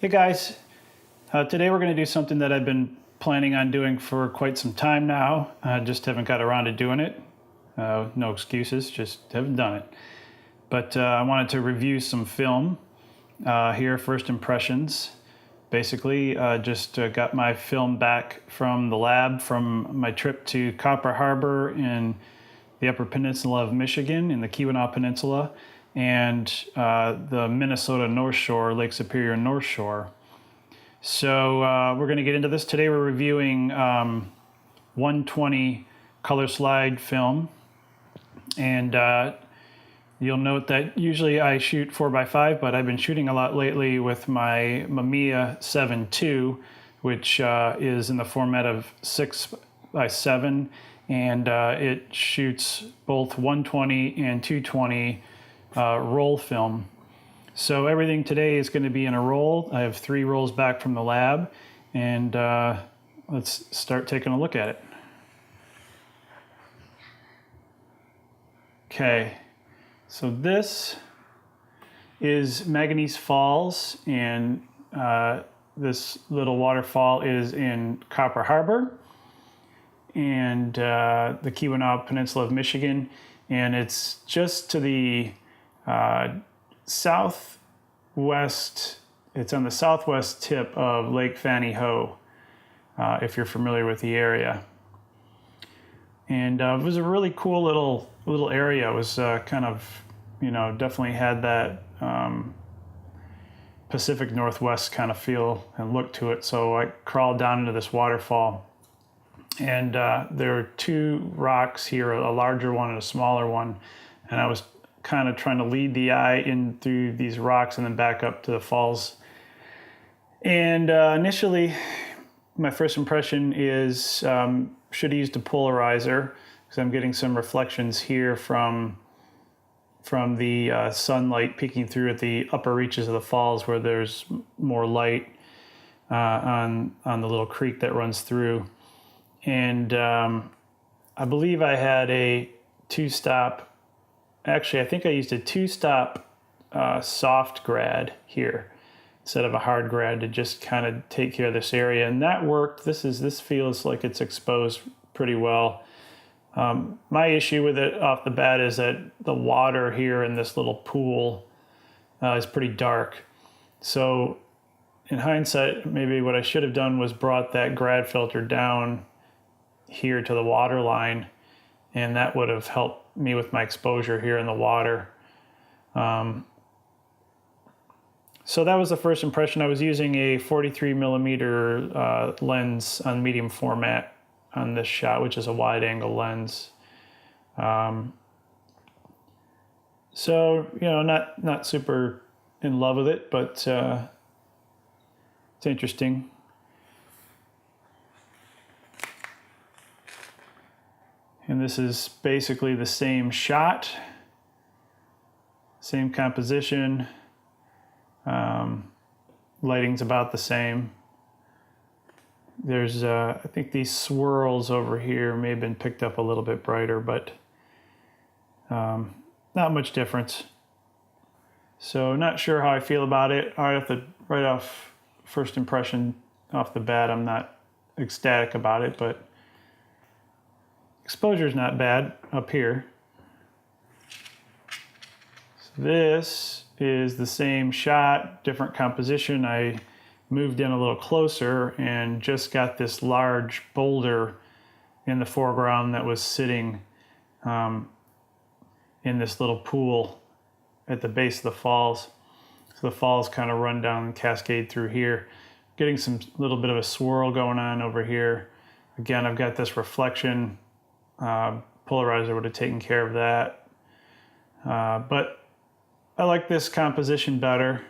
Hey guys, today we're going to do something that I've been planning on doing for quite some time now. I just haven't got around to doing it. No excuses, just haven't done it. But I wanted to review some film here, first impressions. Basically, just got my film back from the lab from my trip to Copper Harbor in the Upper Peninsula of Michigan, in the Keweenaw Peninsula, and the Minnesota North Shore, Lake Superior North Shore. So we're going to get into this. Today we're reviewing 120 color slide film. And you'll note that usually I shoot 4x5, but I've been shooting a lot lately with my Mamiya 7 II, which is in the format of 6x7. And it shoots both 120 and 220 roll film. So everything today is going to be in a roll. I have 3 rolls back from the lab, and let's start taking a look at it. Okay, so this is Manganese Falls, and this little waterfall is in Copper Harbor and the Keweenaw Peninsula of Michigan, and it's just to the southwest. It's on the southwest tip of Lake Fannie Hoo, if you're familiar with the area. And it was a really cool little area. It was kind of, definitely had that Pacific Northwest kind of feel and look to it. So I crawled down into this waterfall, and there are 2 rocks here, a larger one and a smaller one, and I was kind of trying to lead the eye in through these rocks and then back up to the falls. And initially, my first impression is should have used a polarizer, because I'm getting some reflections here from the sunlight peeking through at the upper reaches of the falls, where there's more light on the little creek that runs through. And I believe I had a 2-stop. Actually, I think I used a 2-stop soft grad here instead of a hard grad to just kind of take care of this area, and that worked. This feels like it's exposed pretty well. My issue with it off the bat is that the water here in this little pool is pretty dark. So in hindsight, maybe what I should have done was brought that grad filter down here to the water line, and that would have helped me with my exposure here in the water. So that was the first impression. I was using a 43 millimeter lens on medium format on this shot, which is a wide angle lens. So, not super in love with it, but it's interesting. And this is basically the same shot, same composition. Lighting's about the same. There's, I think these swirls over here may have been picked up a little bit brighter, but not much difference. So not sure how I feel about it. Right off first impression off the bat, I'm not ecstatic about it, but exposure's not bad up here. So this is the same shot, different composition. I moved in a little closer and just got this large boulder in the foreground that was sitting in this little pool at the base of the falls. So the falls kind of run down and cascade through here. Getting some little bit of a swirl going on over here. Again, I've got this reflection. Polarizer would have taken care of that. But I like this composition better.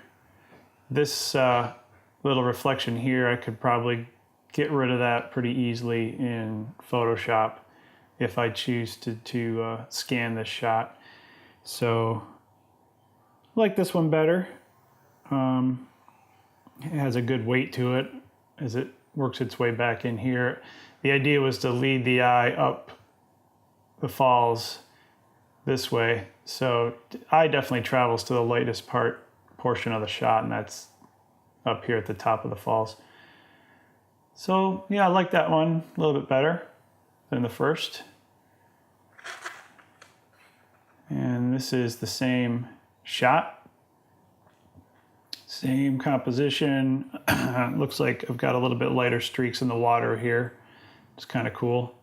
This little reflection here, I could probably get rid of that pretty easily in Photoshop if I choose to scan this shot. So I like this one better. It has a good weight to it as it works its way back in here. The idea was to lead the eye up the falls this way. So eye definitely travels to the lightest portion of the shot, and that's up here at the top of the falls. So yeah, I like that one a little bit better than the first. And this is the same shot, same composition. Looks like I've got a little bit lighter streaks in the water here. It's kind of cool.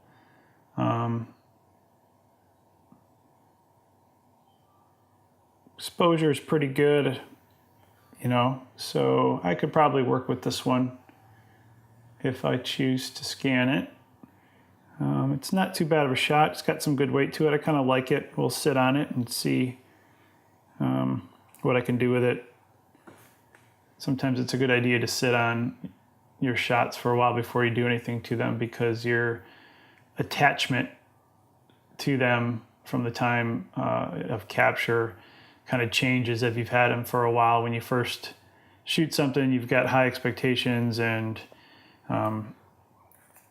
Exposure is pretty good, you know, so I could probably work with this one if I choose to scan it. It's not too bad of a shot. It's got some good weight to it. I kind of like it. We'll sit on it and see what I can do with it. Sometimes it's a good idea to sit on your shots for a while before you do anything to them, because your attachment to them from the time of capture kind of changes if you've had them for a while. When you first shoot something, you've got high expectations and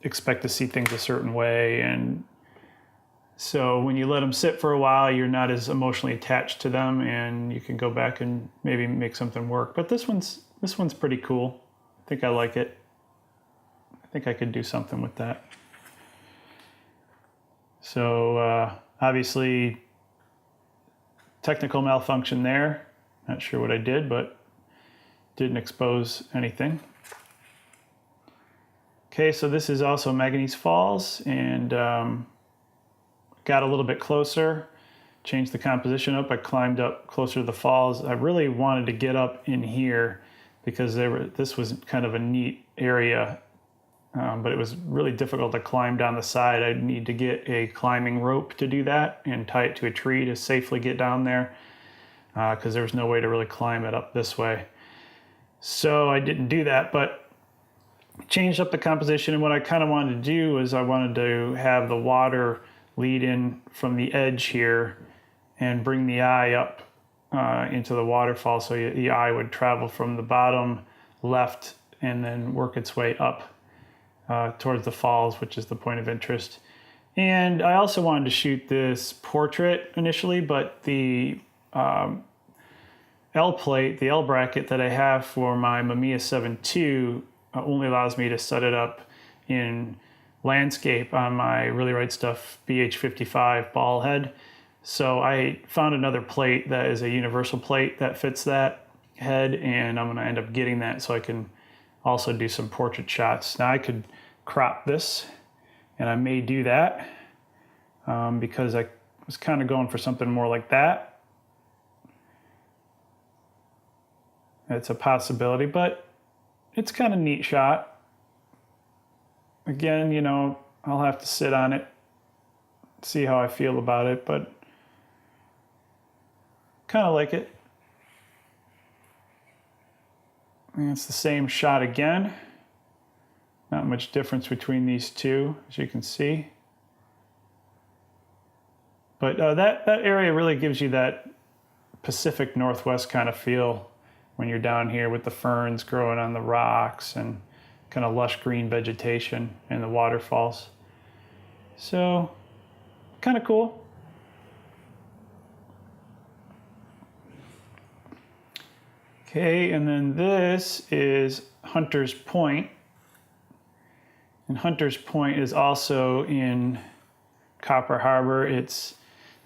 expect to see things a certain way, and so when you let them sit for a while, you're not as emotionally attached to them, and you can go back and maybe make something work. But this one's pretty cool. I think I like it. I think I could do something with that. So obviously technical malfunction there. Not sure what I did, but didn't expose anything. Okay, so this is also Manganese Falls, and got a little bit closer, changed the composition up. I climbed up closer to the falls. I really wanted to get up in here because this was kind of a neat area, but it was really difficult to climb down the side. I'd need to get a climbing rope to do that and tie it to a tree to safely get down there, because there was no way to really climb it up this way. So I didn't do that, but changed up the composition, and what I kind of wanted to do is I wanted to have the water lead in from the edge here and bring the eye up into the waterfall, so the eye would travel from the bottom left and then work its way up towards the falls, which is the point of interest. And I also wanted to shoot this portrait initially, but the L plate, the L bracket that I have for my Mamiya 7.2 only allows me to set it up in landscape on my Really Right Stuff BH55 ball head. So I found another plate that is a universal plate that fits that head, and I'm going to end up getting that so I can also do some portrait shots. Now I could crop this, and I may do that because I was kind of going for something more like that. It's a possibility, but it's kind of a neat shot. Again, you know, I'll have to sit on it, see how I feel about it, but kind of like it. And it's the same shot again. Not much difference between these two, as you can see. But that area really gives you that Pacific Northwest kind of feel when you're down here with the ferns growing on the rocks and kind of lush green vegetation and the waterfalls. So, kind of cool. Okay, and then this is Hunter's Point. And Hunter's Point is also in Copper Harbor.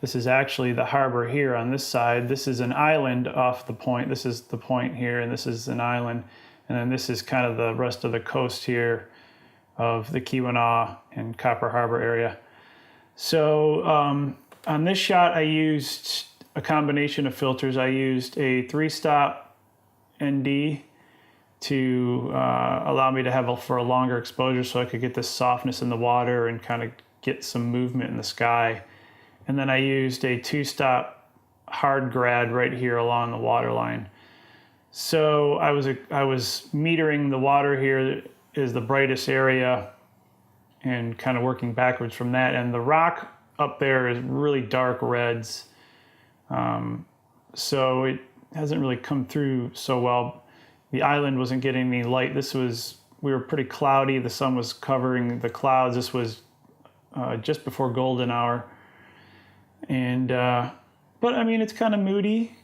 This is actually the harbor here on this side. This is an island off the point. This is the point here, and this is an island. And then this is kind of the rest of the coast here of the Keweenaw and Copper Harbor area. So on this shot, I used a combination of filters. I used a 3-stop ND to allow me to have for a longer exposure so I could get this softness in the water and kind of get some movement in the sky. And then I used a 2-stop hard grad right here along the water line. So I was metering the water here is the brightest area and kind of working backwards from that. And the rock up there is really dark reds. So it hasn't really come through so well. The island wasn't getting any light. We were pretty cloudy. The sun was covering the clouds. This was just before golden hour. And, but I mean, it's kind of moody,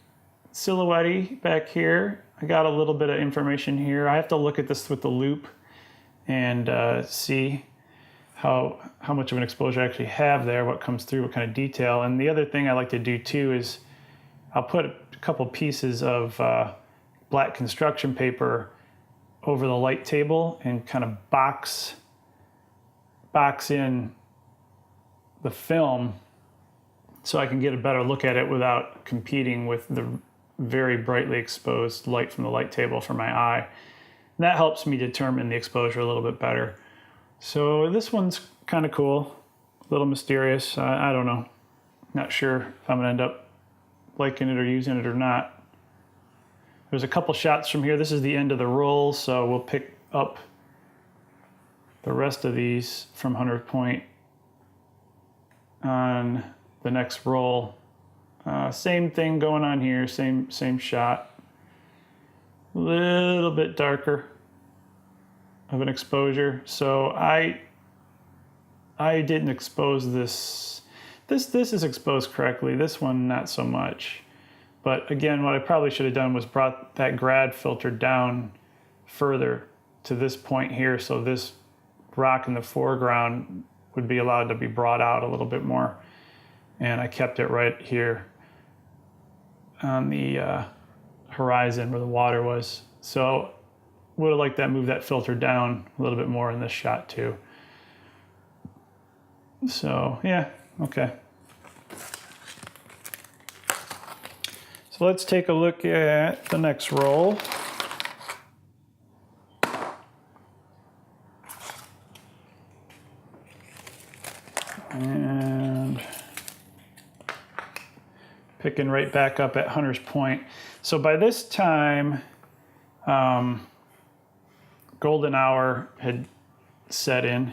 silhouette-y back here. I got a little bit of information here. I have to look at this with the loop and see how much of an exposure I actually have there, what comes through, what kind of detail. And the other thing I like to do too is I'll put a couple pieces of black construction paper over the light table and kind of box in the film so I can get a better look at it without competing with the very brightly exposed light from the light table for my eye. And that helps me determine the exposure a little bit better. So this one's kind of cool, a little mysterious. I don't know. Not sure if I'm gonna end up liking it or using it or not. There's a couple shots from here. This is the end of the roll, so we'll pick up the rest of these from 100 Point on the next roll. Same thing going on here, same shot. A little bit darker of an exposure. So I didn't expose this. This is exposed correctly. This one, not so much. But again, what I probably should have done was brought that grad filter down further to this point here, so this rock in the foreground would be allowed to be brought out a little bit more. And I kept it right here on the horizon where the water was. So would have liked that, move that filter down a little bit more in this shot too. So yeah, okay. So let's take a look at the next roll. And picking right back up at Hunter's Point. So by this time, golden hour had set in.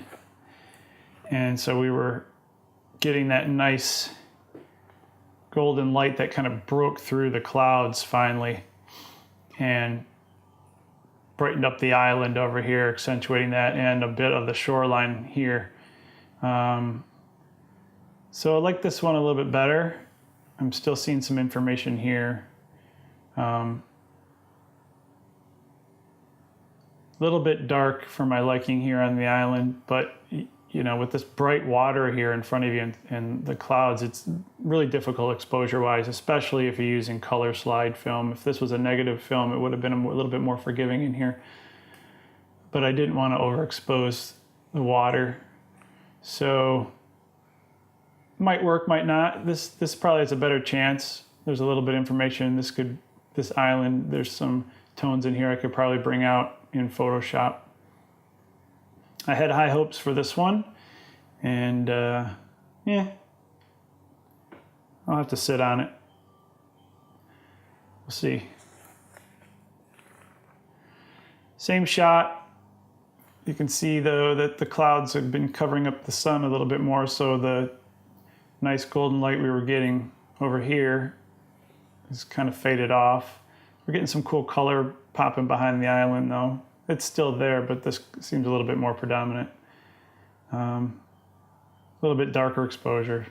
And so we were getting that nice golden light that kind of broke through the clouds finally and brightened up the island over here, accentuating that, and a bit of the shoreline here. So I like this one a little bit better. I'm still seeing some information here. A little bit dark for my liking here on the island, but you know, with this bright water here in front of you and the clouds, it's really difficult exposure-wise, especially if you're using color slide film. If this was a negative film, it would have been a little bit more forgiving in here. But I didn't want to overexpose the water. So, might work, might not. This probably has a better chance. There's a little bit of information. This island, there's some tones in here I could probably bring out in Photoshop. I had high hopes for this one, and yeah, I'll have to sit on it. We'll see. Same shot. You can see though that the clouds have been covering up the sun a little bit more, so the nice golden light we were getting over here is kind of faded off. We're getting some cool color popping behind the island though. It's still there, but this seems a little bit more predominant. A little bit darker exposure.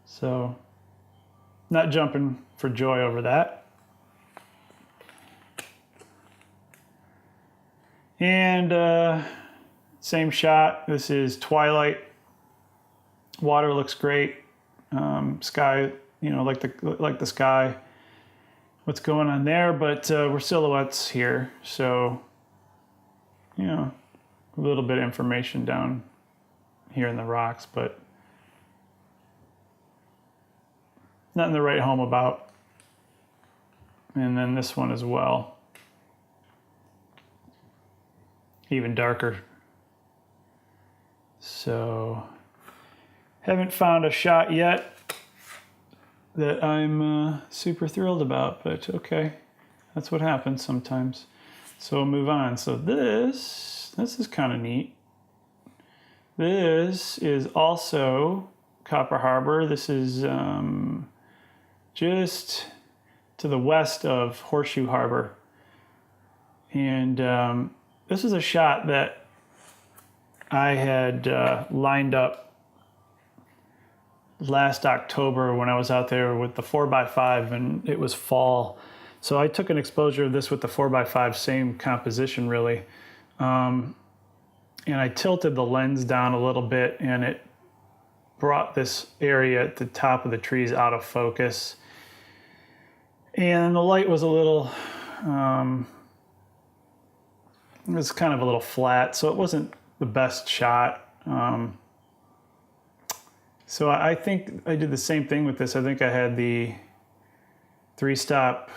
So, not jumping for joy over that. And same shot. This is twilight. Water looks great. Sky, you know, like the sky. What's going on there? But we're silhouettes here, so you know, a little bit of information down here in the rocks, but nothing to write home about. And then this one as well. Even darker. So, haven't found a shot yet that I'm super thrilled about, but okay. That's what happens sometimes. So we'll move on. So this is kind of neat. This is also Copper Harbor. This is just to the west of Horseshoe Harbor. And this is a shot that I had lined up last October when I was out there with the 4x5, and it was fall. So I took an exposure of this with the 4x5, same composition really. And I tilted the lens down a little bit, and it brought this area at the top of the trees out of focus. And the light was a little, it was kind of a little flat, so it wasn't the best shot. So I think I did the same thing with this. I think I had the 3-stop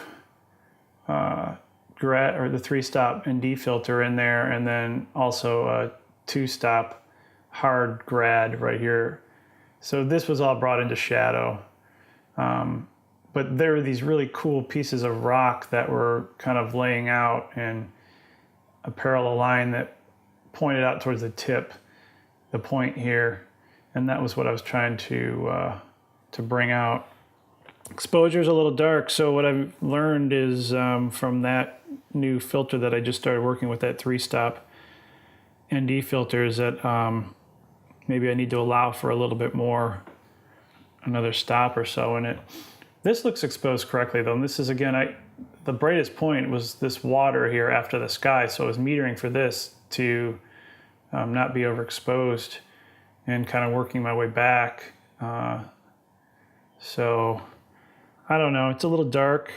the 3-stop ND filter in there, and then also a 2-stop hard grad right here. So this was all brought into shadow. But there were these really cool pieces of rock that were kind of laying out in a parallel line that pointed out towards the tip, the point here. And that was what I was trying to bring out. Exposure's a little dark, so what I've learned is from that new filter that I just started working with, that 3-stop ND filter, is that maybe I need to allow for a little bit more, another stop or so in it. This looks exposed correctly though, and this is again, the brightest point was this water here after the sky, so I was metering for this to not be overexposed and kind of working my way back. So I don't know, it's a little dark,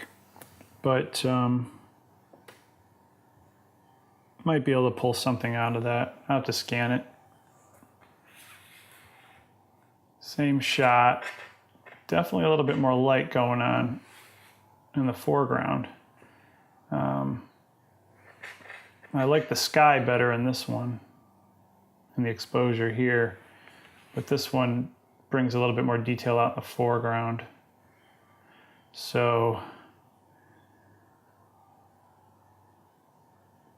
but might be able to pull something out of that. I'll have to scan it. Same shot. Definitely a little bit more light going on in the foreground. I like the sky better in this one, and the exposure here, but this one brings a little bit more detail out in the foreground. So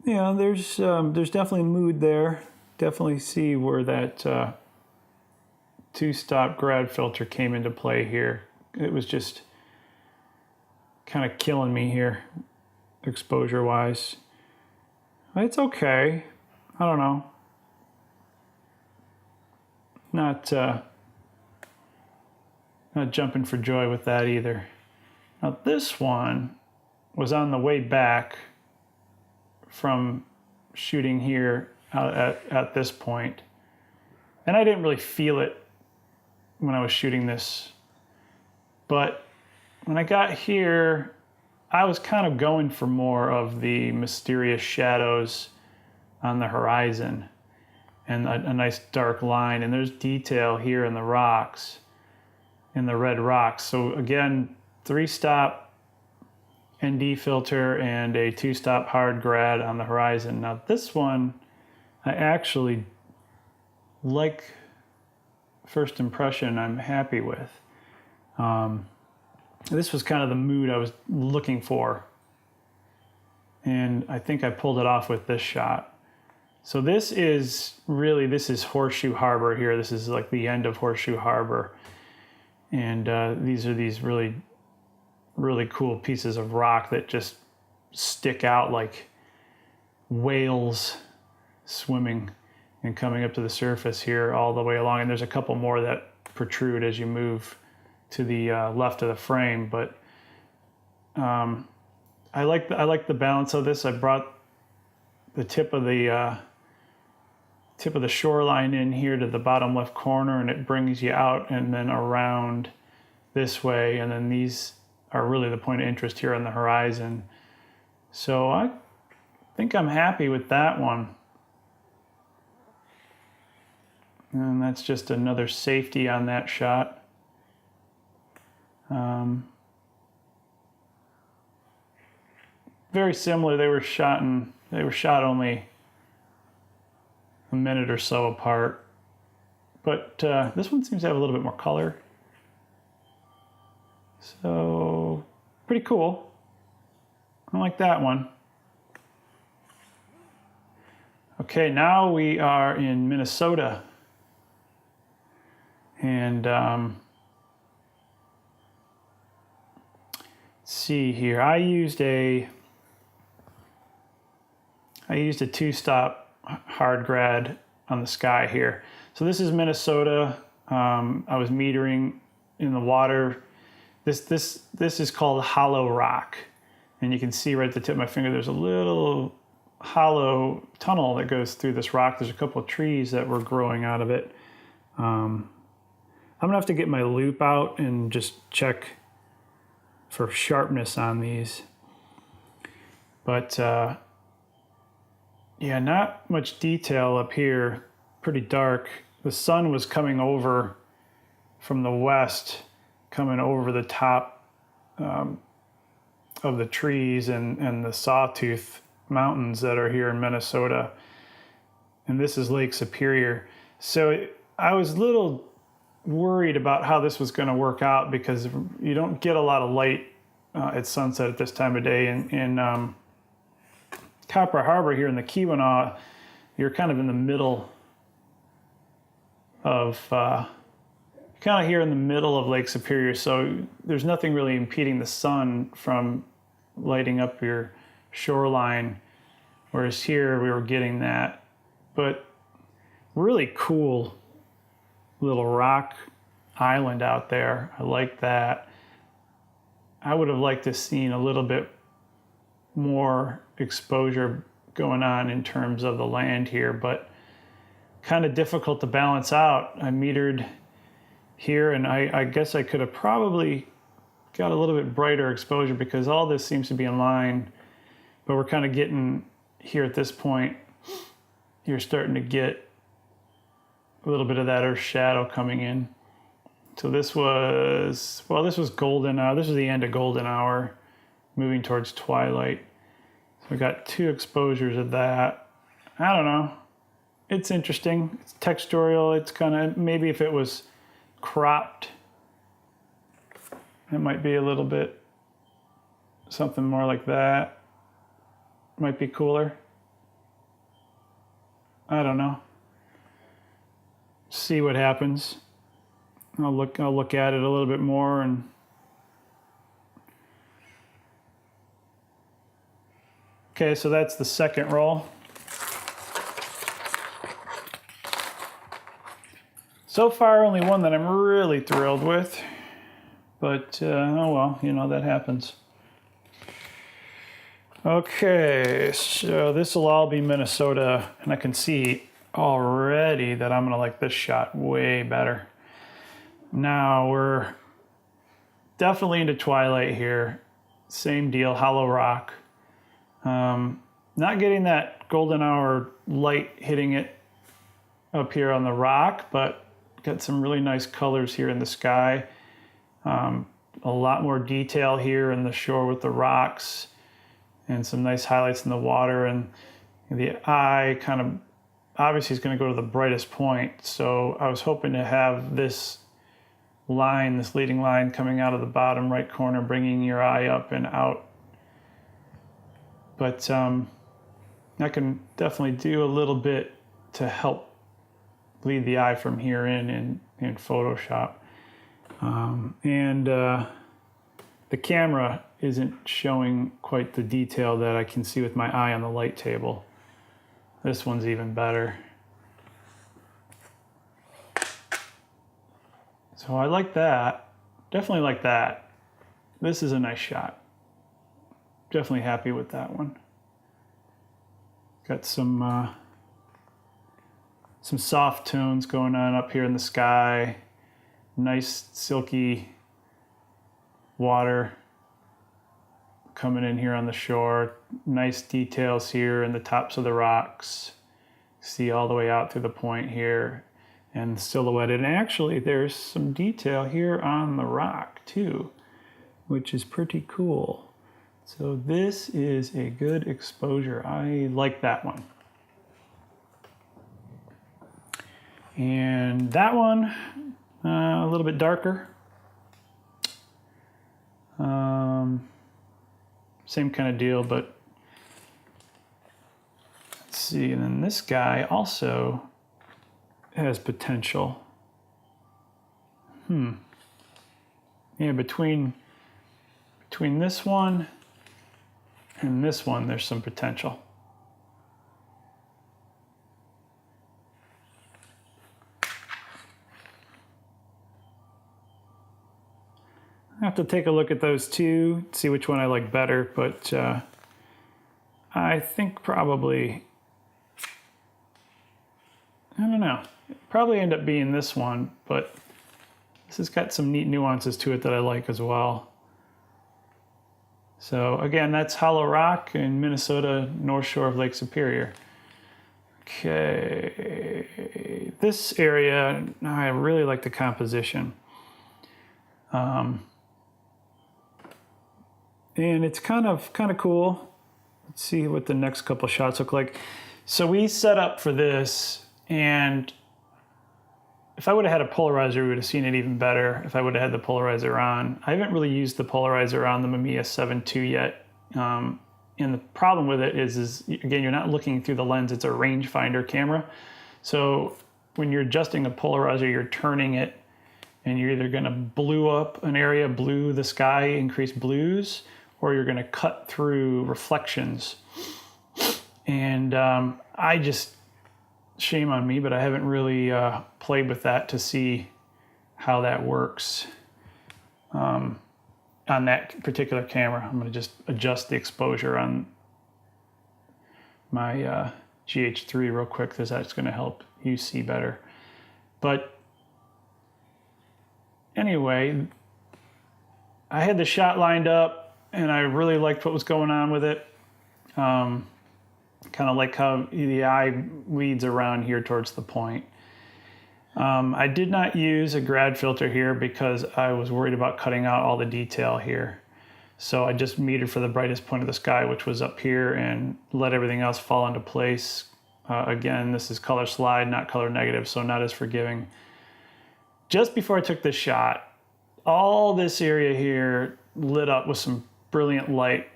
yeah, there's definitely mood there. Definitely see where that 2-stop grad filter came into play here. It was just kind of killing me here, exposure wise. It's okay. I don't know. Not jumping for joy with that either. Now this one was on the way back from shooting here at this point, and I didn't really feel it when I was shooting this, but when I got here, I was kind of going for more of the mysterious shadows on the horizon and a nice dark line, and there's detail here in the rocks, in the red rocks. So again, 3-stop ND filter and a 2-stop hard grad on the horizon. Now this one, I actually like. First impression I'm happy with. This was kind of the mood I was looking for, and I think I pulled it off with this shot. So this is Horseshoe Harbor here. This is like the end of Horseshoe Harbor, and these are these really cool pieces of rock that just stick out like whales swimming and coming up to the surface here all the way along. And there's a couple more that protrude as you move to the left of the frame. But I like the balance of this. I brought the tip of the shoreline in here to the bottom left corner, and it brings you out and then around this way. And then these are really the point of interest here on the horizon. So I think I'm happy with that one. And that's just another safety on that shot. Very similar. They were shot only a minute or so apart, but this one seems to have a little bit more color. So pretty cool. I like that one. Okay, now we are in Minnesota. And let's see here. I used a 2-stop hard grad on the sky here. So this is Minnesota. I was metering in the water. This is called Hollow Rock, And you can see right at the tip of my finger, there's a little hollow tunnel that goes through this rock. There's a couple of trees that were growing out of it. I'm gonna have to get my loupe out and just check for sharpness on these. But yeah, not much detail up here, pretty dark. The sun was coming over from the west, coming over the top of the trees and the Sawtooth Mountains that are here in Minnesota. And this is Lake Superior. So I was a little worried about how this was going to work out because you don't get a lot of light at sunset at this time of day. In Copper Harbor here in the Keweenaw, you're kind of in the middle of here in the middle of Lake Superior, so there's nothing really impeding the sun from lighting up your shoreline, whereas here we were getting that. But really cool little rock island out there. I like that. I would have liked to seen a little bit more exposure going on in terms of the land here, but kind of difficult to balance out. I metered here, and I guess I could have probably got a little bit brighter exposure because all this seems to be in line, but we're kind of getting here at this point, you're starting to get a little bit of that earth shadow coming in. So this was golden hour. This was the end of golden hour, moving towards twilight. So we got 2 exposures of that. I don't know. It's interesting. It's texturial. It's kind of, maybe if it was cropped, it might be a little bit something more like that. Might be cooler. I don't know. See what happens. I'll look at it a little bit more. And okay, so that's the second roll. So far, only one that I'm really thrilled with, but oh well, you know, that happens. Okay, so this will all be Minnesota, and I can see already that I'm gonna like this shot way better. Now we're definitely into twilight here. Same deal, hollow rock. Not getting that golden hour light hitting it up here on the rock, but got some really nice colors here in the sky. A lot more detail here in the shore with the rocks and some nice highlights in the water. And the eye kind of obviously is going to go to the brightest point. So I was hoping to have this line, this leading line coming out of the bottom right corner, bringing your eye up and out. But I can definitely do a little bit to help lead the eye from here in Photoshop. The camera isn't showing quite the detail that I can see with my eye on the light table. This one's even better. So I like that. Definitely like that. This is a nice shot. Definitely happy with that one. Got some soft tones going on up here in the sky. Nice silky water coming in here on the shore. Nice details here in the tops of the rocks. See all the way out through the point here and silhouetted. And actually there's some detail here on the rock too, which is pretty cool. So this is a good exposure. I like that one. And that one, a little bit darker. Same kind of deal, but let's see. And then this guy also has potential. Yeah, between this one and this one, there's some potential. I have to take a look at those two, see which one I like better, but I think probably, I don't know, probably end up being this one, but this has got some neat nuances to it that I like as well. So again, that's Hollow Rock in Minnesota, North Shore of Lake Superior. Okay, this area, I really like the composition. And it's kind of cool. Let's see what the next couple shots look like. So we set up for this, and if I would have had a polarizer, we would have seen it even better if I would have had the polarizer on. I haven't really used the polarizer on the Mamiya 7 II yet. And the problem with it is again, you're not looking through the lens. It's a rangefinder camera. So when you're adjusting a polarizer, you're turning it, and you're either going to blue up an area, blue the sky, increase blues, or you're going to cut through reflections. And I just, shame on me, but I haven't really played with that to see how that works on that particular camera. I'm going to just adjust the exposure on my GH3 real quick, because that's going to help you see better. But anyway, I had the shot lined up, and I really liked what was going on with it. Kind of like how the eye leads around here towards the point. I did not use a grad filter here because I was worried about cutting out all the detail here. So I just metered for the brightest point of the sky, which was up here, and let everything else fall into place. Again, this is color slide, not color negative, so not as forgiving. Just before I took this shot, all this area here lit up with some brilliant light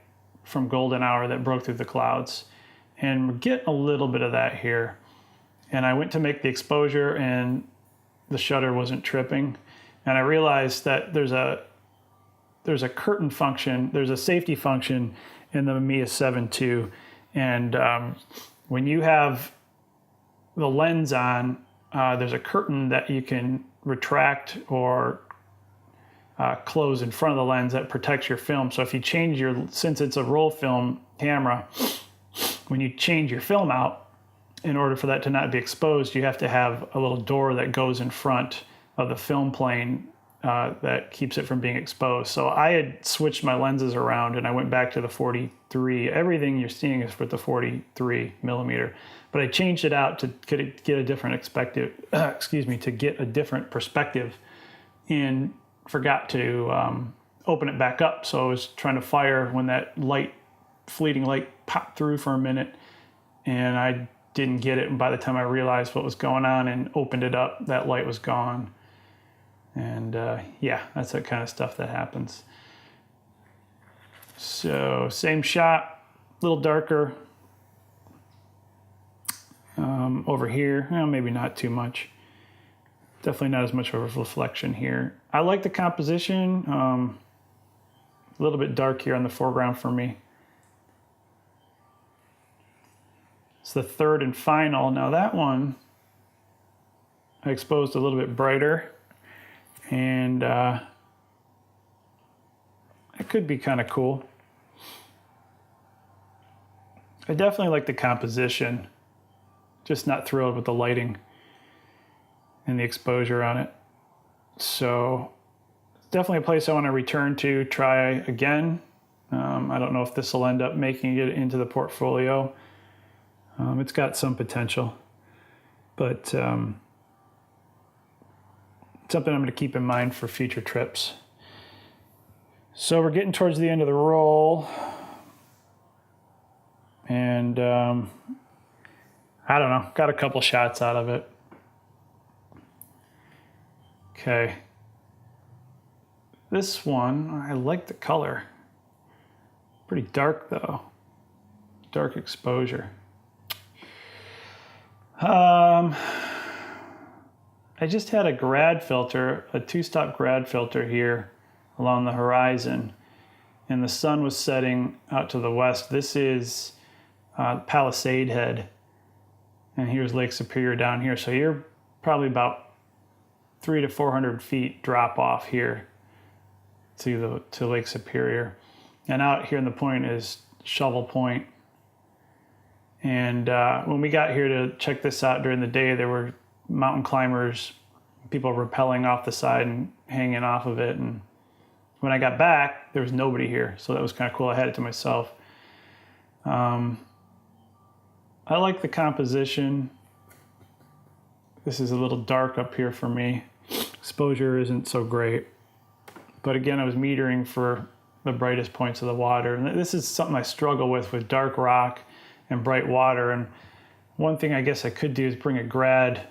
from golden hour that broke through the clouds. And we're getting a little bit of that here. And I went to make the exposure, and the shutter wasn't tripping. And I realized that there's a curtain function, there's a safety function in the Mamiya 7 II. And when you have the lens on, there's a curtain that you can retract or close in front of the lens that protects your film. So if you change since it's a roll film camera, when you change your film out, in order for that to not be exposed, you have to have a little door that goes in front of the film plane that keeps it from being exposed. So I had switched my lenses around, and I went back to the 43. Everything you're seeing is with the 43 millimeter, but I changed it out to get a different to get a different perspective, and forgot to open it back up. So I was trying to fire when that fleeting light popped through for a minute, and I didn't get it. And by the time I realized what was going on and opened it up, that light was gone. And yeah, that's that kind of stuff that happens. So same shot, a little darker over here. Well, maybe not too much. Definitely not as much of a reflection here. I like the composition. A little bit dark here on the foreground for me. It's the third and final. Now that one I exposed a little bit brighter, and it could be kind of cool. I definitely like the composition, just not thrilled with the lighting and the exposure on it. So definitely a place I want to return to, try again. I don't know if this will end up making it into the portfolio. It's got some potential, but something I'm going to keep in mind for future trips. So we're getting towards the end of the roll, and I don't know, got a couple shots out of it. Okay. This one, I like the color. Pretty dark though. Dark exposure. I just had a grad filter, a 2-stop grad filter here along the horizon, and the sun was setting out to the west. This is Palisade Head, and here's Lake Superior down here. So you're probably about 300 to 400 feet drop off here. to Lake Superior. And out here in the point is Shovel Point. And when we got here to check this out during the day, there were mountain climbers, people rappelling off the side and hanging off of it. And when I got back, there was nobody here. So that was kind of cool. I had it to myself. I like the composition. This is a little dark up here for me. Exposure isn't so great. But again, I was metering for the brightest points of the water. And this is something I struggle with dark rock and bright water. And one thing I guess I could do is bring a grad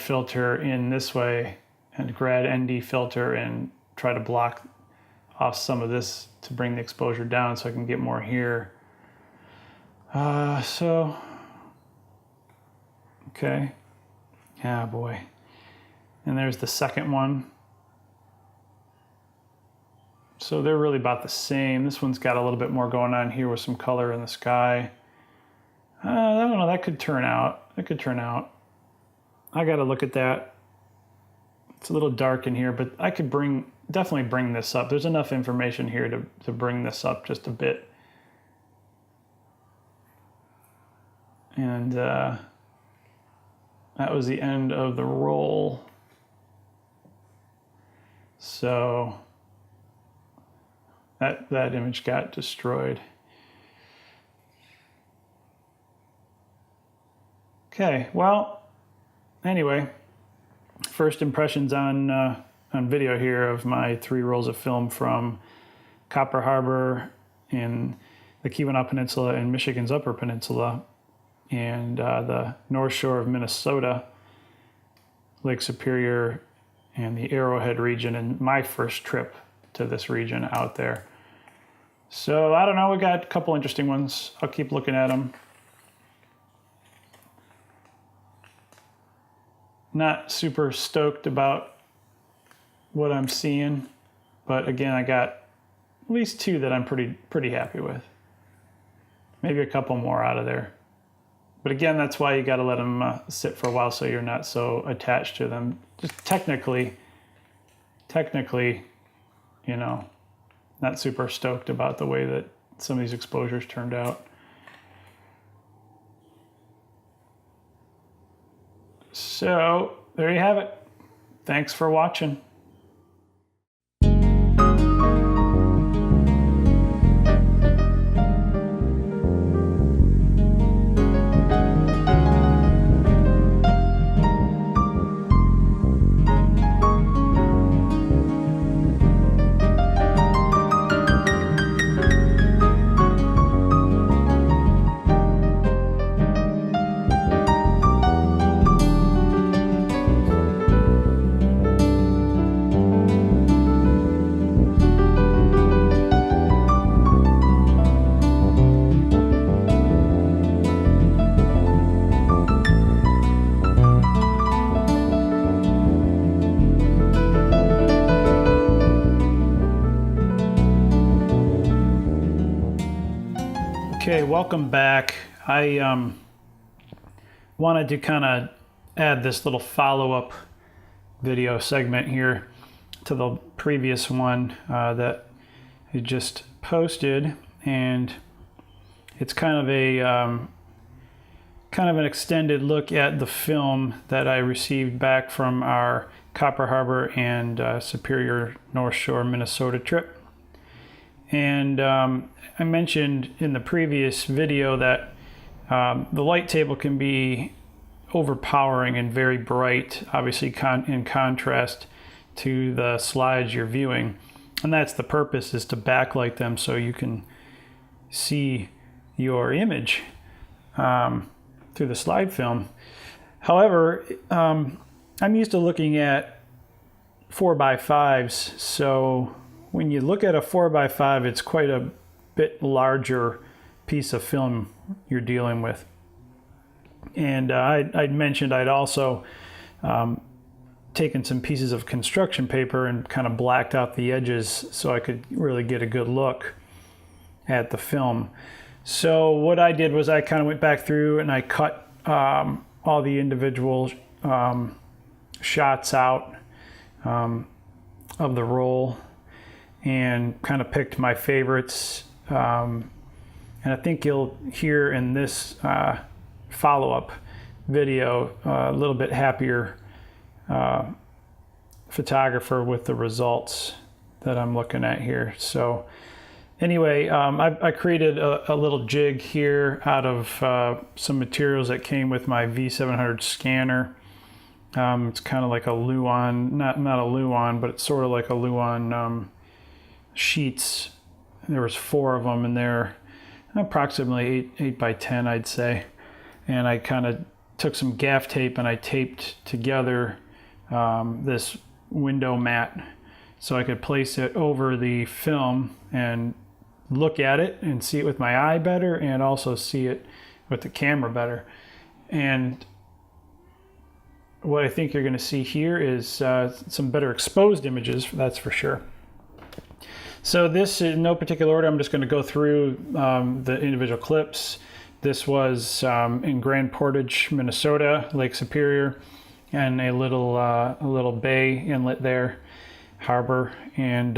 filter in this way and grad ND filter and try to block off some of this to bring the exposure down so I can get more here. Okay. Yeah, boy. And there's the second one. So they're really about the same. This one's got a little bit more going on here with some color in the sky. I don't know, that could turn out. I got to look at that. It's a little dark in here, but I could definitely bring this up. There's enough information here to bring this up just a bit. And that was the end of the roll. So that image got destroyed. Okay, well, anyway, first impressions on video here of my 3 rolls of film from Copper Harbor in the Keweenaw Peninsula and Michigan's Upper Peninsula and the North Shore of Minnesota, Lake Superior, and the Arrowhead region, and my first trip to this region out there. So I don't know, we got a couple interesting ones. I'll keep looking at them. Not super stoked about what I'm seeing, but again, I got at least 2 that I'm pretty happy with. Maybe a couple more out of there. But again, that's why you got to let them sit for a while so you're not so attached to them. Just technically, you know, not super stoked about the way that some of these exposures turned out. So there you have it. Thanks for watching. Okay, welcome back. I wanted to kind of add this little follow-up video segment here to the previous one that I just posted, and it's kind of an extended look at the film that I received back from our Copper Harbor and Superior North Shore, Minnesota trip. And I mentioned in the previous video that the light table can be overpowering and very bright, obviously in contrast to the slides you're viewing. And that's the purpose, is to backlight them so you can see your image through the slide film. However, I'm used to looking at 4x5s, so when you look at a 4x5, it's quite a bit larger piece of film you're dealing with. And I'd mentioned I'd also taken some pieces of construction paper and kind of blacked out the edges so I could really get a good look at the film. So what I did was I kind of went back through and I cut all the individual shots out. of the roll and kind of picked my favorites. And I think you'll hear in this follow-up video a little bit happier photographer with the results that I'm looking at here. So anyway, I created a little jig here out of some materials that came with my V700 scanner. It's kind of like a Luan, not a Luan, but it's sort of like a Luan sheets. There was 4 of them, and they're approximately 8 by 10, I'd say. And I kind of took some gaff tape and I taped together this window mat so I could place it over the film and look at it and see it with my eye better, and also see it with the camera better. And what I think you're going to see here is some better exposed images, that's for sure. So this, in no particular order, I'm just going to go through the individual clips. This was in Grand Portage, Minnesota, Lake Superior, and a little bay inlet there, harbor. And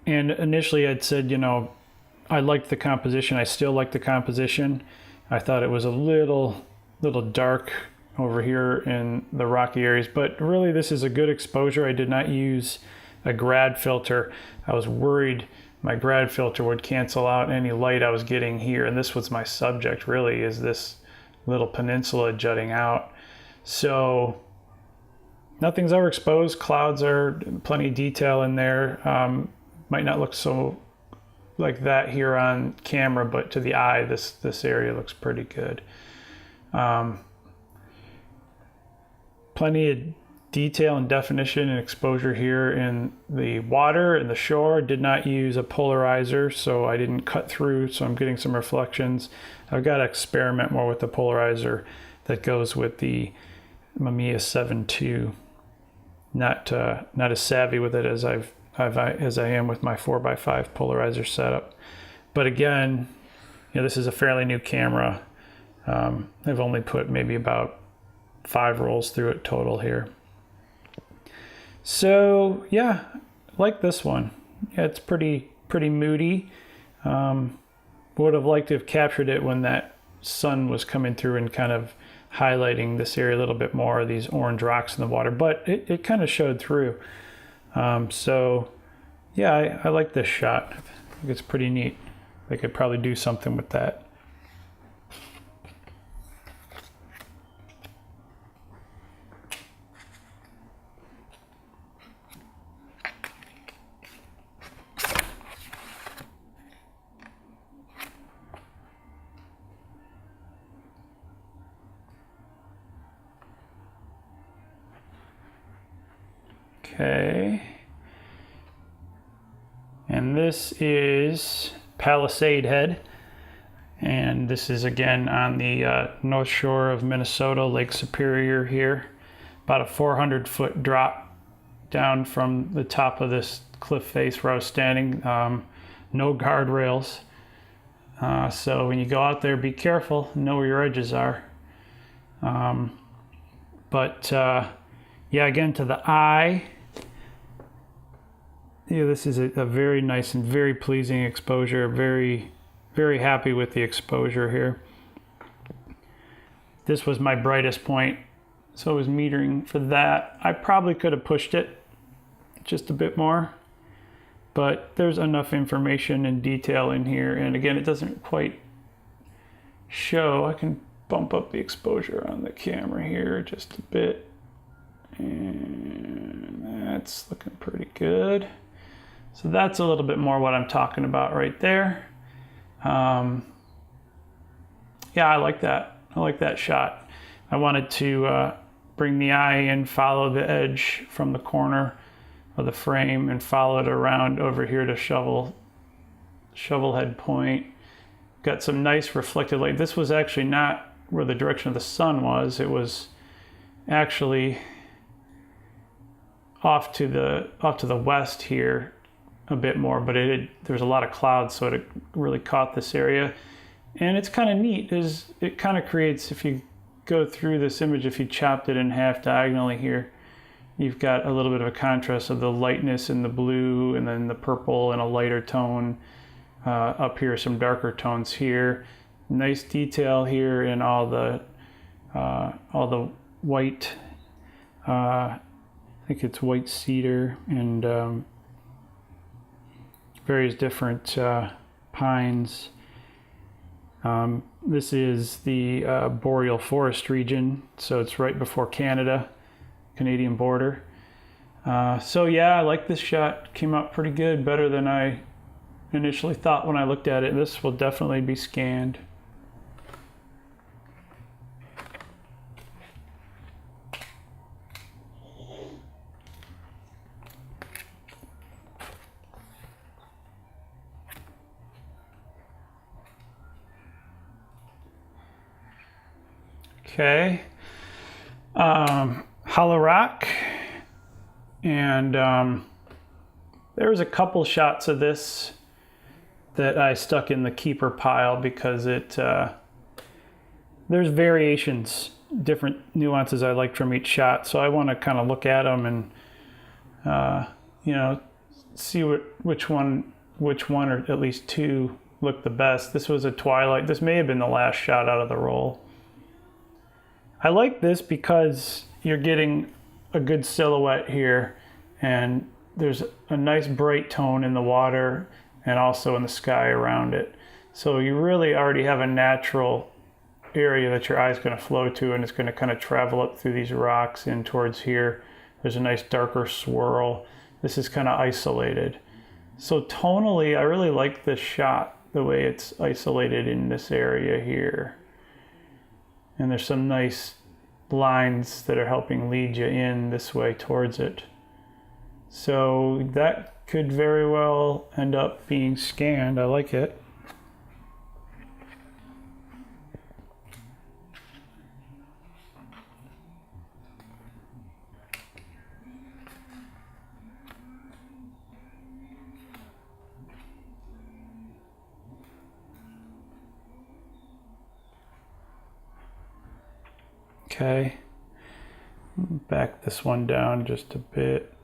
initially I'd said, you know, I liked the composition. I still like the composition. I thought it was a little dark over here in the rocky areas, but really this is a good exposure. I did not use a grad filter. I was worried my grad filter would cancel out any light I was getting here, and this was my subject really, is this little peninsula jutting out. So nothing's overexposed. Clouds are plenty of detail in there. Might not look so like that here on camera, but to the eye, this area looks pretty good. Plenty of detail and definition and exposure here in the water and the shore. Did not use a polarizer, so I didn't cut through, so I'm getting some reflections. I've got to experiment more with the polarizer that goes with the Mamiya 7 II. Not as savvy with it as as I am with my 4x5 polarizer setup. But again, you know, this is a fairly new camera. I've only put maybe about 5 rolls through it total here. So yeah, like this one. Yeah, it's pretty moody. Would have liked to have captured it when that sun was coming through and kind of highlighting this area a little bit more, these orange rocks in the water, but it kind of showed through. So yeah, I like this shot. I think it's pretty neat. I could probably do something with that. Okay, and this is Palisade Head, and this is again on the north shore of Minnesota, Lake Superior here. About a 400-foot drop down from the top of this cliff face where I was standing. No guardrails, so when you go out there, be careful, know where your edges are. Yeah, again, to the eye, yeah, this is a very nice and very pleasing exposure. Very, very happy with the exposure here. This was my brightest point, so I was metering for that. I probably could have pushed it just a bit more, but there's enough information and detail in here. And again, it doesn't quite show. I can bump up the exposure on the camera here just a bit. And that's looking pretty good. So that's a little bit more what I'm talking about right there. Yeah, I like that. I like that shot. I wanted to bring the eye in, follow the edge from the corner of the frame, and follow it around over here to shovel head point. Got some nice reflected light. This was actually not where the direction of the sun was. It was actually off to the west here a bit more, but there was a lot of clouds, so it really caught this area. And it's kind of neat, is it kind of creates, if you go through this image, if you chopped it in half diagonally here, you've got a little bit of a contrast of the lightness in the blue and then the purple and a lighter tone up here, some darker tones here. Nice detail here in all the white, I think it's white cedar and various different pines. This is the boreal forest region, so it's right before Canada, Canadian border. So yeah, I like this shot. Came out pretty good, better than I initially thought when I looked at it. This will definitely be scanned. Okay, hollow rock, and there was a couple shots of this that I stuck in the keeper pile because there's variations, different nuances I like from each shot, so I want to kind of look at them and see which one or at least two look the best. This was a twilight. This may have been the last shot out of the roll. I like this because you're getting a good silhouette here, and there's a nice bright tone in the water and also in the sky around it. So you really already have a natural area that your eye's going to flow to, and it's going to kind of travel up through these rocks in towards here. There's a nice darker swirl. This is kind of isolated. So tonally, I really like this shot, the way it's isolated in this area here. And there's some nice lines that are helping lead you in this way towards it. So that could very well end up being scanned. I like it. Okay, back this one down just a bit.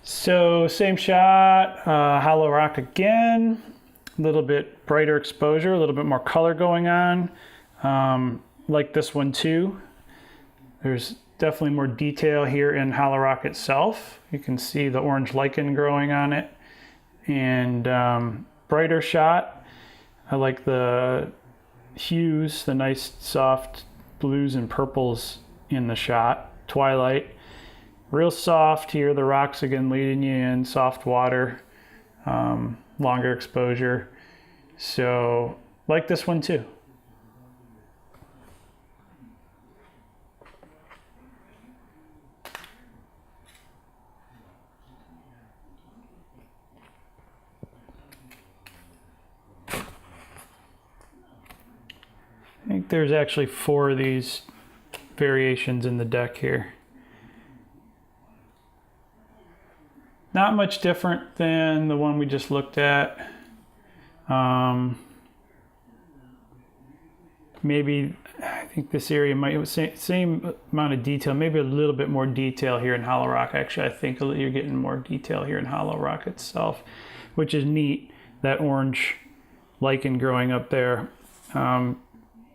So same shot, hollow rock again, a little bit brighter exposure, a little bit more color going on. Like this one too. There's definitely more detail here in hollow rock itself. You can see the orange lichen growing on it. And brighter shot. I like the hues, the nice soft blues and purples in the shot. Twilight, real soft here, the rocks again leading you in, soft water, longer exposure. So like this one too. I think there's actually 4 of these variations in the deck here. Not much different than the one we just looked at. Maybe, I think this area might, it was same amount of detail, maybe a little bit more detail here in hollow rock. Actually, I think you're getting more detail here in hollow rock itself, which is neat. That orange lichen growing up there.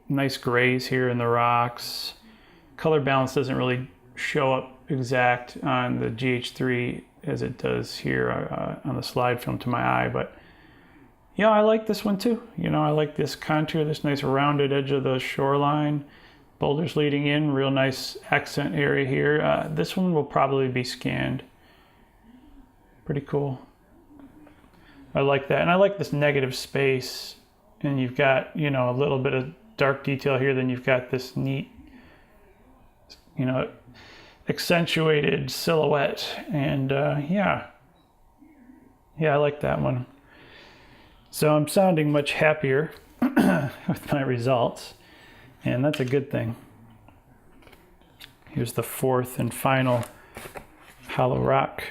Nice grays here in the rocks. Color balance doesn't really show up exact on the GH3 as it does here on the slide film to my eye, but yeah, I like this one too. You know, I like this contour, this nice rounded edge of the shoreline, boulders leading in, real nice accent area here. This one will probably be scanned. Pretty cool. I like that, and I like this negative space, and you've got, you know, a little bit of dark detail here, then you've got this neat, you know, accentuated silhouette, and yeah, I like that one. So I'm sounding much happier with my results, and that's a good thing. Here's the 4th and final hollow rock.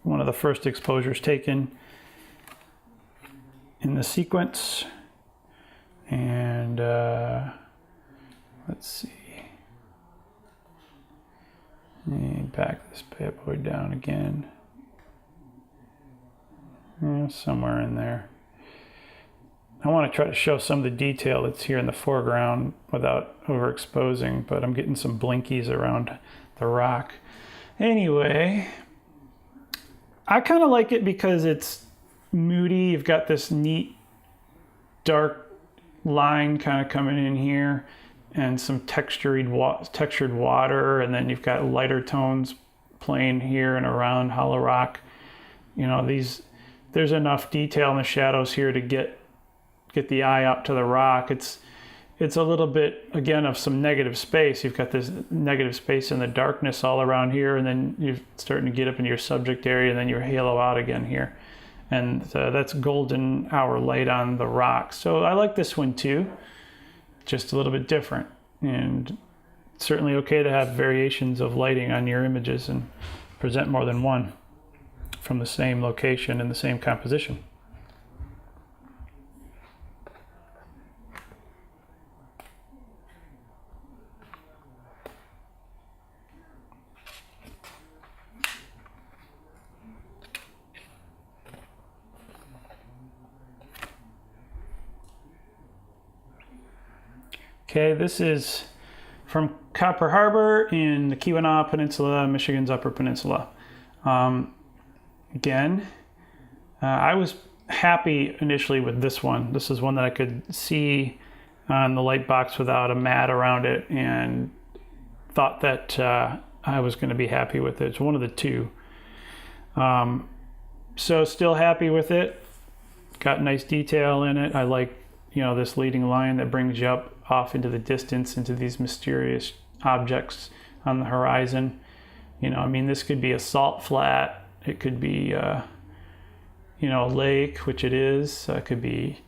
One of the first exposures taken in the sequence. And let's see. And back this bad boy down again. Yeah, somewhere in there. I want to try to show some of the detail that's here in the foreground without overexposing, but I'm getting some blinkies around the rock. Anyway, I kind of like it because it's moody. You've got this neat dark line kind of coming in here and some textured water, and then you've got lighter tones playing here and around Hollow Rock. You know, there's enough detail in the shadows here to get the eye up to the rock. It's a little bit, again, of some negative space. You've got this negative space in the darkness all around here, and then you're starting to get up into your subject area, and then you halo out again here. And that's golden hour light on the rock. So I like this one too, just a little bit different. And certainly okay to have variations of lighting on your images and present more than one from the same location and the same composition. Okay, this is from Copper Harbor in the Keweenaw Peninsula, Michigan's Upper Peninsula. Again, I was happy initially with this one. This is one that I could see on the light box without a mat around it, and thought that I was going to be happy with it. It's one of the two. So still happy with it. Got nice detail in it. I like, this leading line that brings you up off into the distance, into these mysterious objects on the horizon. This could be a salt flat. It could be, a lake, which it is. It could be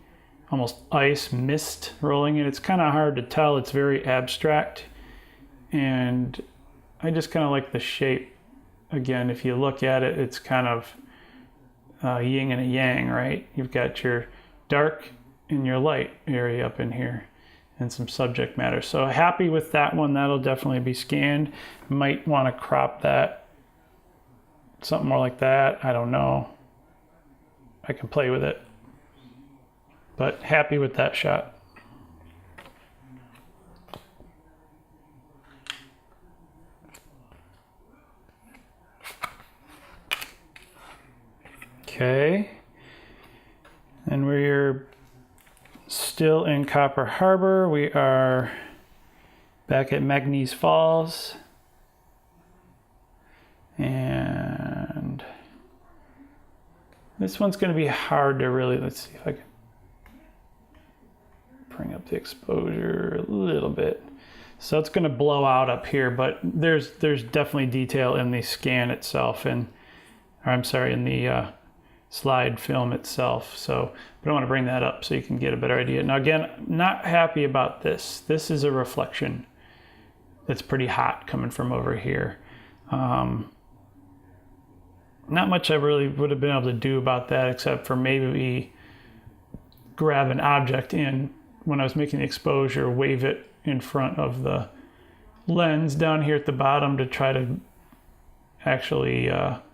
almost ice, mist rolling in. It's kind of hard to tell. It's very abstract. And I just kind of like the shape. Again, if you look at it, it's kind of yin and a yang, right? You've got your dark and your light area up in here, and some subject matter. So happy with that one. That'll definitely be scanned. Might want to crop that, something more like that. I don't know. I can play with it, but happy with that shot. Okay, and we're still in Copper Harbor. We are back at Magnes Falls, and this one's going to be hard to really, let's see if I can bring up the exposure a little bit. So it's going to blow out up here, but there's definitely detail in the scan itself, in the slide film itself. So I want to bring that up so you can get a better idea. Now again, not happy about this. This is a reflection that's pretty hot coming from over here. Not much I really would have been able to do about that, except for maybe grab an object in when I was making the exposure, wave it in front of the lens down here at the bottom to try to actually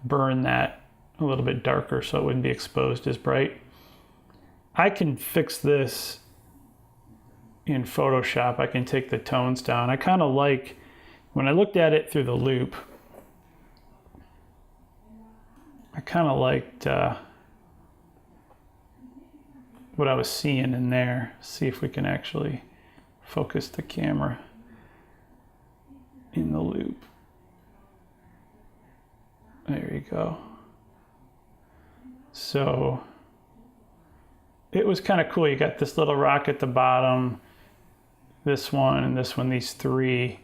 burn that a little bit darker so it wouldn't be exposed as bright. I can fix this in Photoshop. I can take the tones down. I kind of like, when I looked at it through the loop, I kind of liked what I was seeing in there. See if we can actually focus the camera in the loop. There you go. So it was kind of cool. You got this little rock at the bottom, this one, and this one, these three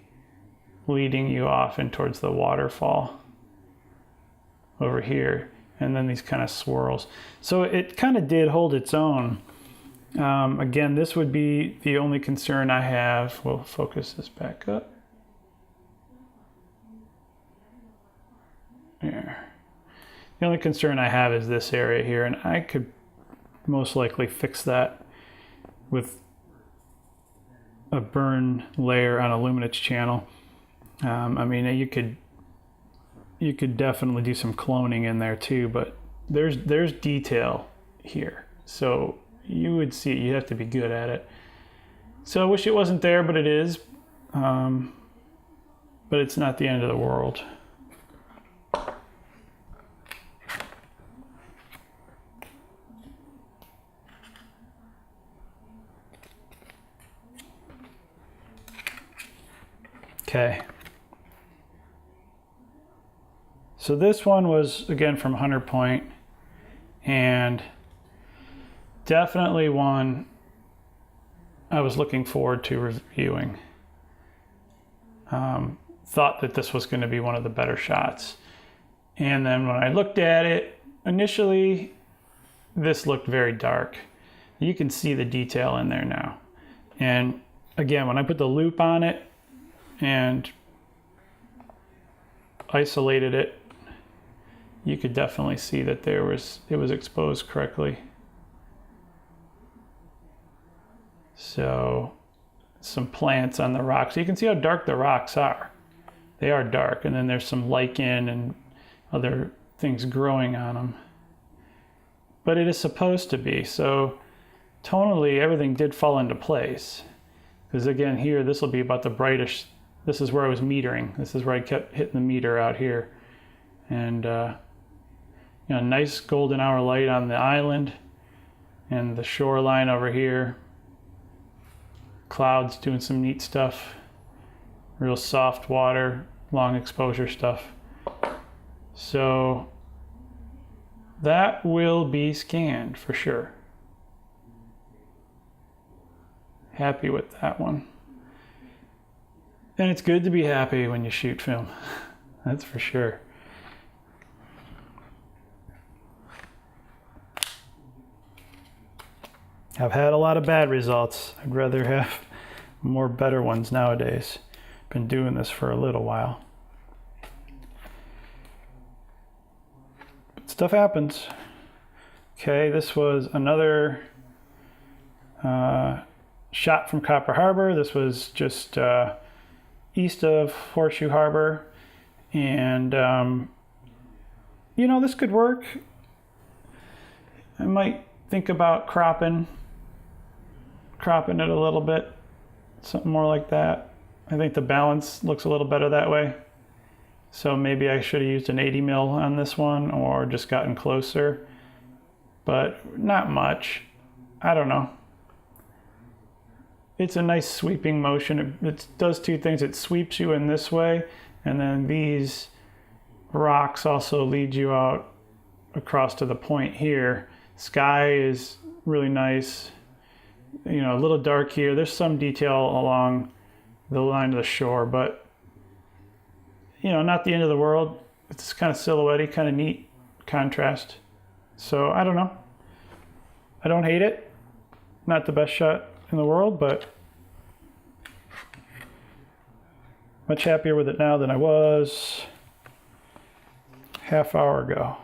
leading you off and towards the waterfall over here, and then these kind of swirls. So it kind of did hold its own. Again, this would be the only concern I have. We'll focus this back up. There. The only concern I have is this area here, and I could most likely fix that with a burn layer on a luminance channel. You could you could definitely do some cloning in there too, but there's detail here. So you would see it, you have to be good at it. So I wish it wasn't there, but it is. But it's not the end of the world. Okay. So this one was, again, from Hunter Point, and definitely one I was looking forward to reviewing. Thought that this was going to be one of the better shots. And then when I looked at it, initially, this looked very dark. You can see the detail in there now. And again, when I put the loop on it and isolated it, you could definitely see that it was exposed correctly. So some plants on the rocks. You can see how dark the rocks are. They are dark, and then there's some lichen and other things growing on them. But it is supposed to be, so tonally everything did fall into place. Because again, here, this will be about the brightest. This is where I was metering. This is where I kept hitting the meter out here. And nice golden hour light on the island and the shoreline over here. Clouds doing some neat stuff. Real soft water, long exposure stuff. So that will be scanned for sure. Happy with that one. And it's good to be happy when you shoot film. That's for sure. I've had a lot of bad results. I'd rather have more better ones nowadays. Been doing this for a little while. But stuff happens. Okay, this was another shot from Copper Harbor. This was just east of Horseshoe Harbor. And, this could work. I might think about cropping it a little bit. Something more like that. I think the balance looks a little better that way. So maybe I should have used an 80 mil on this one or just gotten closer, but not much. I don't know. It's a nice sweeping motion. It does two things. It sweeps you in this way, and then these rocks also lead you out across to the point here. Sky is really nice. A little dark here. There's some detail along the line of the shore, but not the end of the world. It's kind of silhouette-y, kind of neat contrast. So I don't know. I don't hate it. Not the best shot in the world, but much happier with it now than I was half hour ago.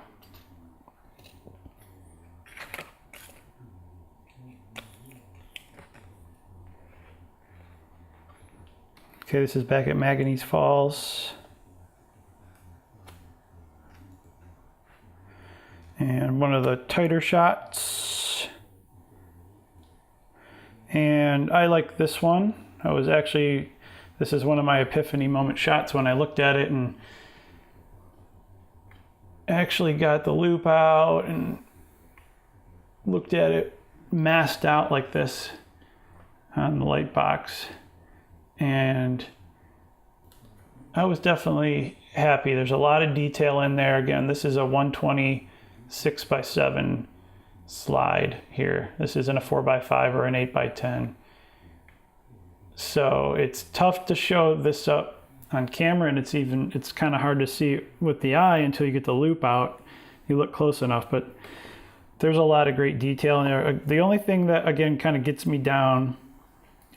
Okay, this is back at Manganese Falls. And one of the tighter shots. And I like this one. This is one of my epiphany moment shots when I looked at it and actually got the loop out and looked at it masked out like this on the light box. And I was definitely happy. There's a lot of detail in there. Again, this is a 120 6x7 slide here. This isn't a 4x5 or an 8x10. So it's tough to show this up on camera, and it's kind of hard to see with the eye until you get the loop out. You look close enough, but there's a lot of great detail in there. The only thing that, again, kind of gets me down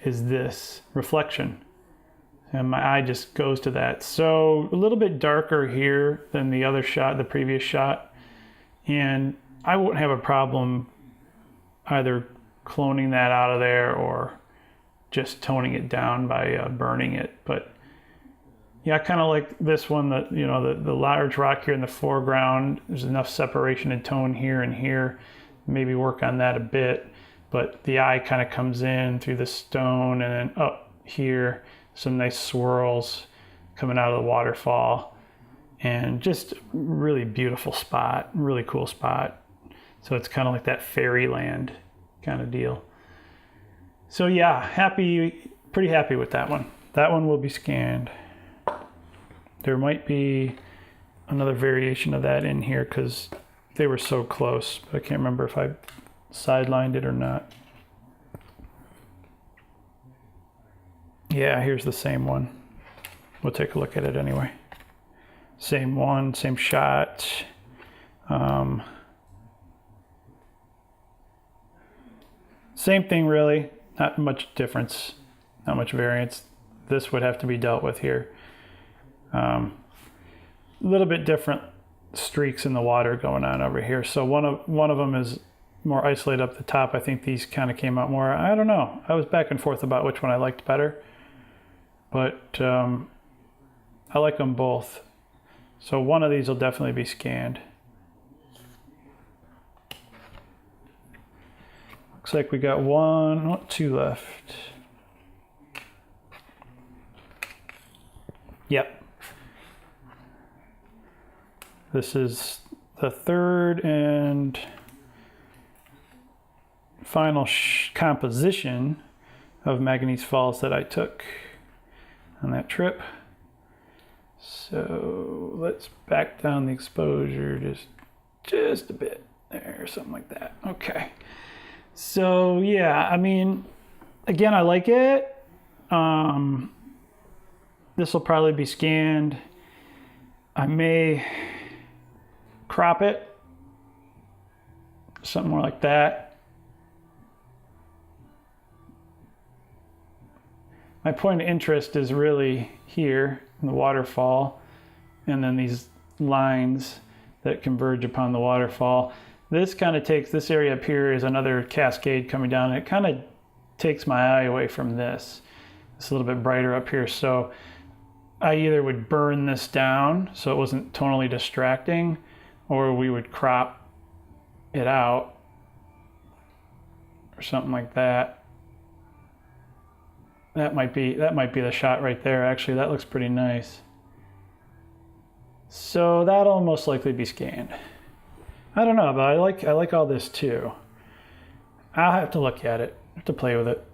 is this reflection, and my eye just goes to that. So a little bit darker here than the other shot, the previous shot, and I wouldn't have a problem either cloning that out of there or just toning it down by burning it. But yeah, I kind of like this one, that, you know, the large rock here in the foreground. There's enough separation and tone here and here. Maybe work on that a bit. But the eye kind of comes in through the stone, and then up here, some nice swirls coming out of the waterfall. And just really beautiful spot, really cool spot. So it's kind of like that fairyland kind of deal. So yeah, pretty happy with that one. That one will be scanned. There might be another variation of that in here because they were so close, but I can't remember if I sidelined it or not. Yeah, here's the same one. We'll take a look at it anyway. Same one, same shot. Same thing really, not much difference, not much variance. This would have to be dealt with here. A little bit different streaks in the water going on over here. So one of them is more isolated up the top. I think these kind of came out more, I don't know. I was back and forth about which one I liked better, but I like them both. So one of these will definitely be scanned. Looks like we got two left. Yep. This is the third and final composition of Manganese Falls that I took on that trip. So let's back down the exposure just a bit there, something like that. Okay. So yeah, I mean, again, I like it. This will probably be scanned. I may crop it, something more like that. My point of interest is really here in the waterfall, and then these lines that converge upon the waterfall. This kind of takes, this area up here is another cascade coming down, and it kind of takes my eye away from this. It's a little bit brighter up here, so I either would burn this down so it wasn't tonally distracting, or we would crop it out or something like that. That might be the shot right there. Actually, that looks pretty nice. So that'll most likely be scanned. I don't know, but I like all this too. I'll have to look at it, have to play with it.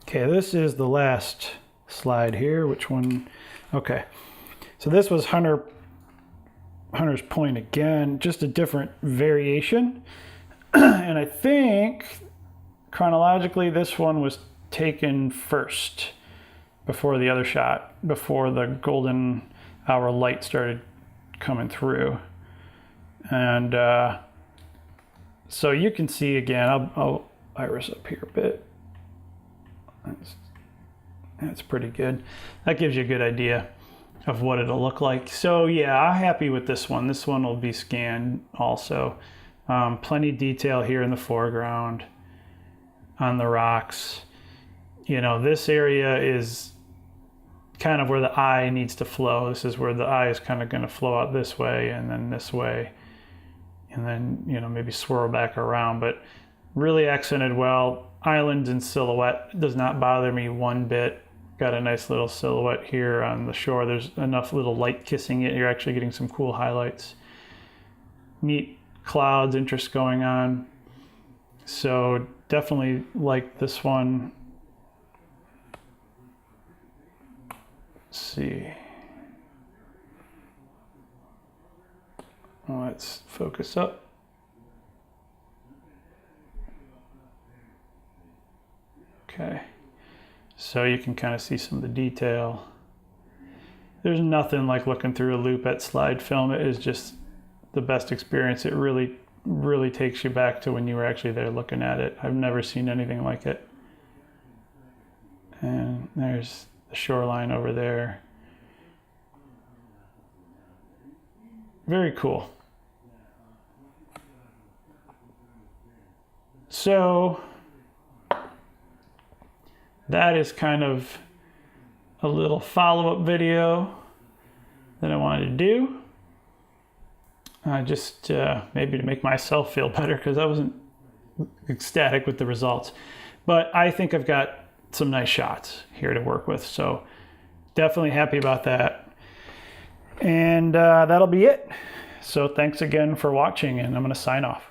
Okay, this is the last slide here. Which one? Okay, so this was Hunter's Point again, just a different variation. And I think chronologically this one was taken first before the other shot, before the golden hour light started coming through. And so you can see again, I'll iris up here a bit. That's pretty good. That gives you a good idea of what it'll look like. So yeah, I'm happy with this one. This one will be scanned also. Plenty of detail here in the foreground on the rocks. You know, this area is kind of where the eye needs to flow. This is where the eye is kind of going to flow out this way and then this way, and then, you know, maybe swirl back around, but really accented well. Islands and silhouette does not bother me one bit. Got a nice little silhouette here on the shore. There's enough little light kissing it. You're actually getting some cool highlights. Neat clouds, interest going on. So definitely like this one. Let's see. Let's focus up. Okay, so you can kind of see some of the detail. There's nothing like looking through a loop at slide film. It is just the best experience. It really, really takes you back to when you were actually there looking at it. I've never seen anything like it. And there's the shoreline over there. Very cool. So that is kind of a little follow-up video that I wanted to do. Just maybe to make myself feel better, because I wasn't ecstatic with the results. But I think I've got some nice shots here to work with, so definitely happy about that. And that'll be it. So thanks again for watching, and I'm going to sign off.